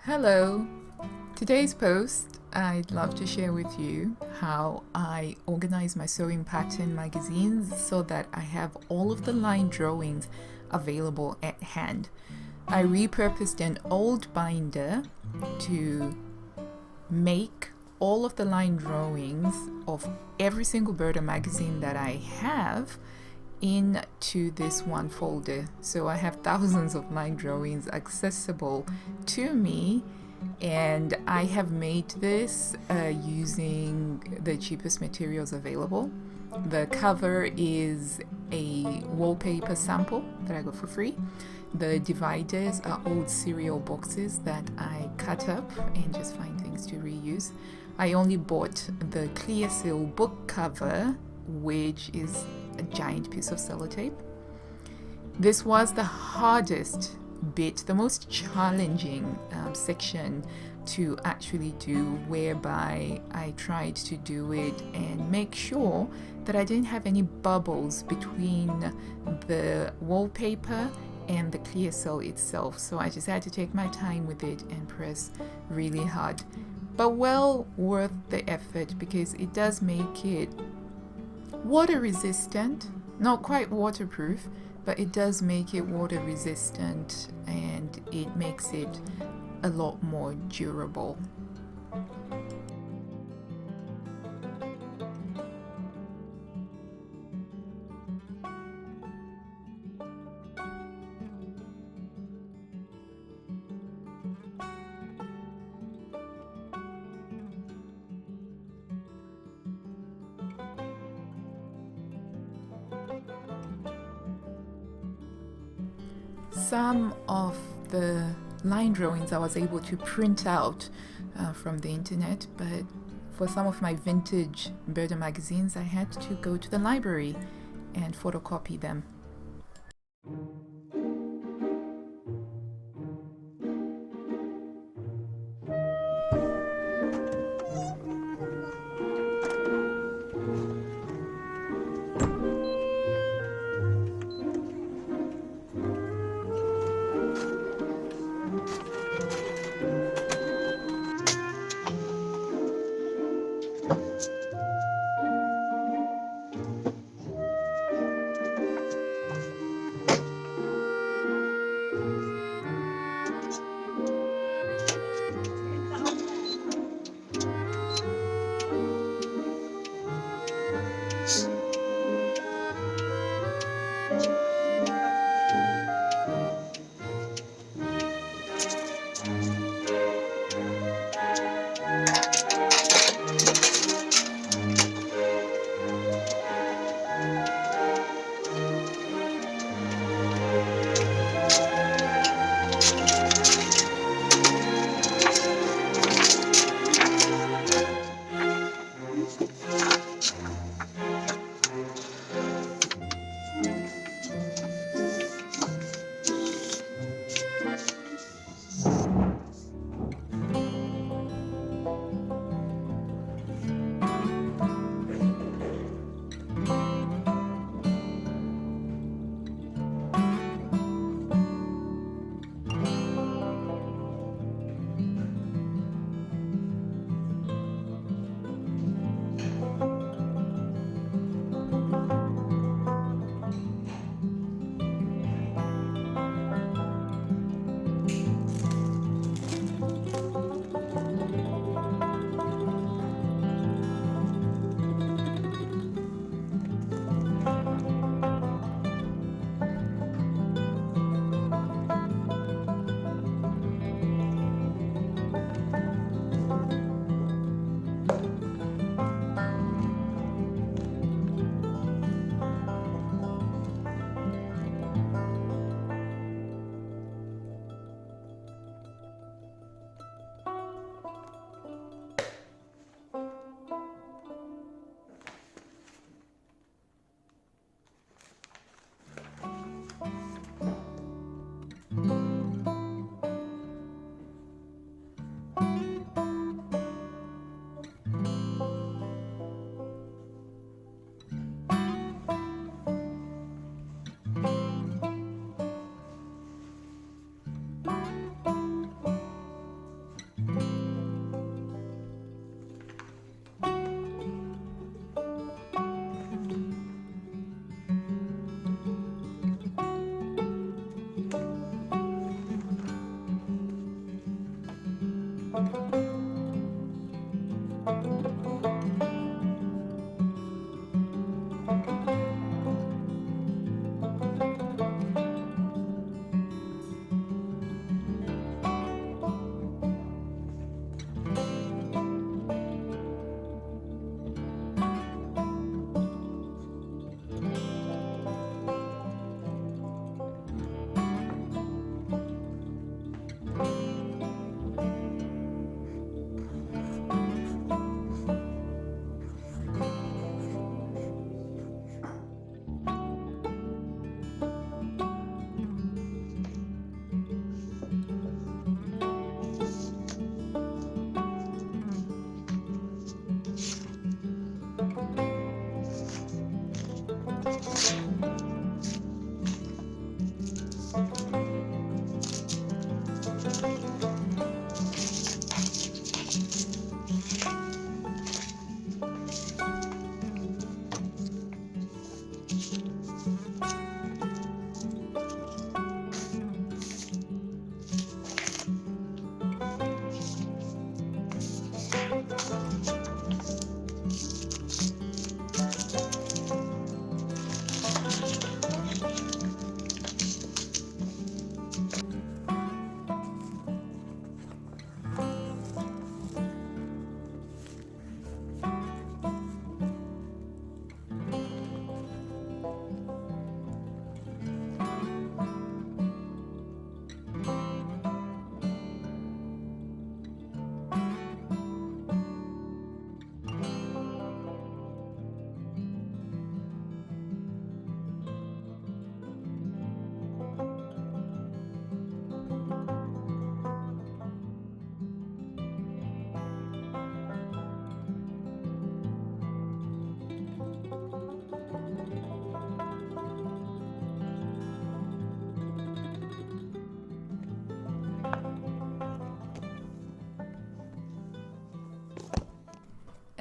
Hello. Today's post, I'd love to share with you how I organize my sewing pattern magazines so that I have all of the line drawings available at hand. I repurposed an old binder to make all of the line drawings of every single BURDA magazine that I have into this one folder. So I have thousands of line drawings accessible to me, and I have made this using the cheapest materials available. The cover is a wallpaper sample that I got for free. The dividers are old cereal boxes that I cut up and just find things to reuse. I only bought the clear seal book cover, which is a giant piece of sellotape. This was the hardest bit, the most challenging section to actually do, whereby I tried to do it and make sure that I didn't have any bubbles between the wallpaper and the clear seal itself. So I just had to take my time with it and press really hard. But well worth the effort, because it does make it water resistant, not quite waterproof, but it does make it water resistant, and it makes it a lot more durable. Some of the line drawings I was able to print out from the internet, but for some of my vintage BURDA magazines, I had to go to the library and photocopy them.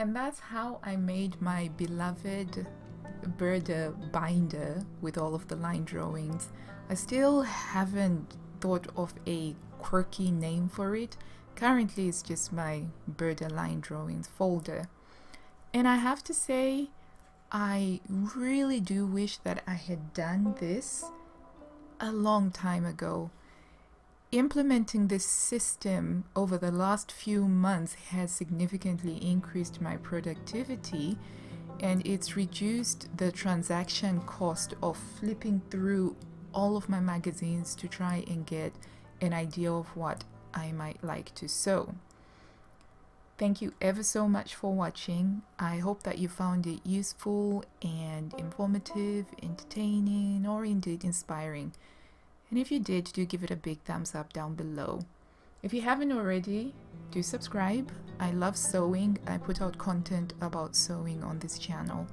And that's how I made my beloved BURDA binder with all of the line drawings. I still haven't thought of a quirky name for it. Currently it's just my BURDA line drawings folder. And I have to say, I really do wish that I had done this a long time ago. Implementing this system over the last few months has significantly increased my productivity, and it's reduced the transaction cost of flipping through all of my magazines to try and get an idea of what I might like to sew. Thank you ever so much for watching. I hope that you found it useful and informative, entertaining, or indeed inspiring. And if you did, do give it a big thumbs up down below. If you haven't already, do subscribe. I love sewing. I put out content about sewing on this channel.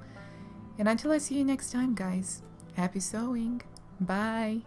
And until I see you next time, guys, happy sewing. Bye.